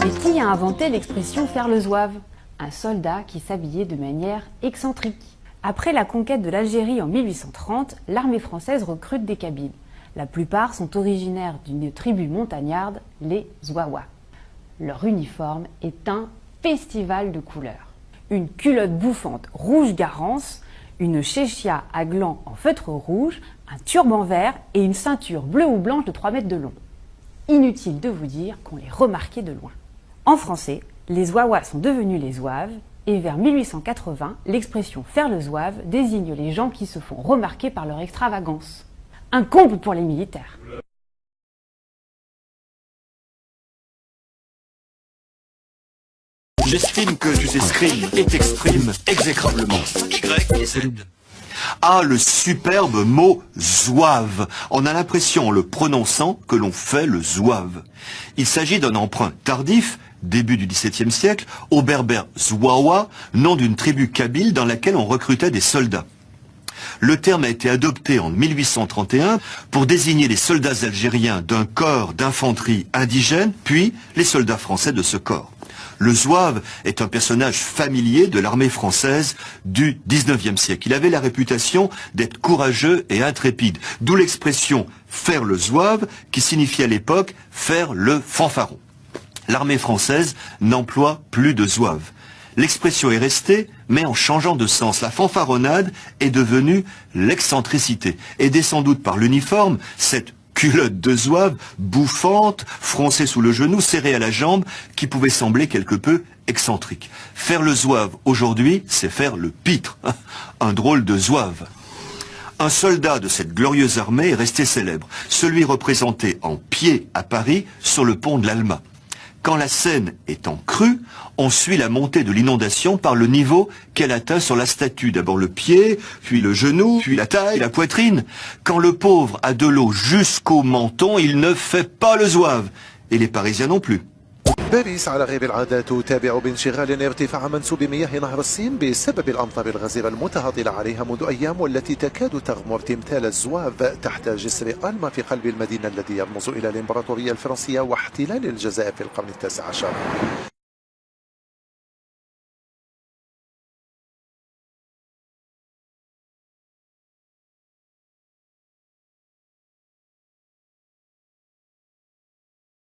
Mais qui a inventé l'expression « faire le zouave » ? Un soldat qui s'habillait de manière excentrique. Après la conquête de l'Algérie en 1830, l'armée française recrute des Kabyles. La plupart sont originaires d'une tribu montagnarde, les Zouawa. Leur uniforme est un festival de couleurs. Une culotte bouffante rouge garance, une chéchia à glands en feutre rouge, un turban vert et une ceinture bleue ou blanche de 3 mètres de long. Inutile de vous dire qu'on les remarquait de loin. En français, les Zouawa sont devenus les Zouaves, et vers 1880, l'expression « faire le zouave » désigne les gens qui se font remarquer par leur extravagance. Un comble pour les militaires. J'estime que tu t'exprimes et t'exprimes exécrablement. Y et Z. Ah, le superbe mot zouave. On a l'impression, en le prononçant, que l'on fait le zouave. Il s'agit d'un emprunt tardif, début du XVIIe siècle, au berbère Zouawa, nom d'une tribu kabyle dans laquelle on recrutait des soldats. Le terme a été adopté en 1831 pour désigner les soldats algériens d'un corps d'infanterie indigène, puis les soldats français de ce corps. Le zouave est un personnage familier de l'armée française du XIXe siècle. Il avait la réputation d'être courageux et intrépide, d'où l'expression « faire le zouave » qui signifiait à l'époque « faire le fanfaron ». L'armée française n'emploie plus de zouave. L'expression est restée, mais en changeant de sens. La fanfaronnade est devenue l'excentricité, aidée sans doute par l'uniforme, cette culotte de zouave, bouffante, froncée sous le genou, serrée à la jambe, qui pouvait sembler quelque peu excentrique. Faire le zouave aujourd'hui, c'est faire le pitre, un drôle de zouave. Un soldat de cette glorieuse armée est resté célèbre, celui représenté en pied à Paris sur le pont de l'Alma. Quand la Seine est en crue, on suit la montée de l'inondation par le niveau qu'elle atteint sur la statue. D'abord le pied, puis le genou, puis la taille, la poitrine. Quand le pauvre a de l'eau jusqu'au menton, il ne fait pas le zouave. Et les Parisiens non plus. باريس على غير العادة تتابع بانشغال ارتفاع منسوب مياه نهر السين بسبب الأمطار الغزيرة المتهاطلة عليها منذ أيام والتي تكاد تغمر تمثال الزواف تحت جسر ألما في قلب المدينة الذي يرمز إلى الإمبراطورية الفرنسية واحتلال الجزائر في القرن التاسع عشر.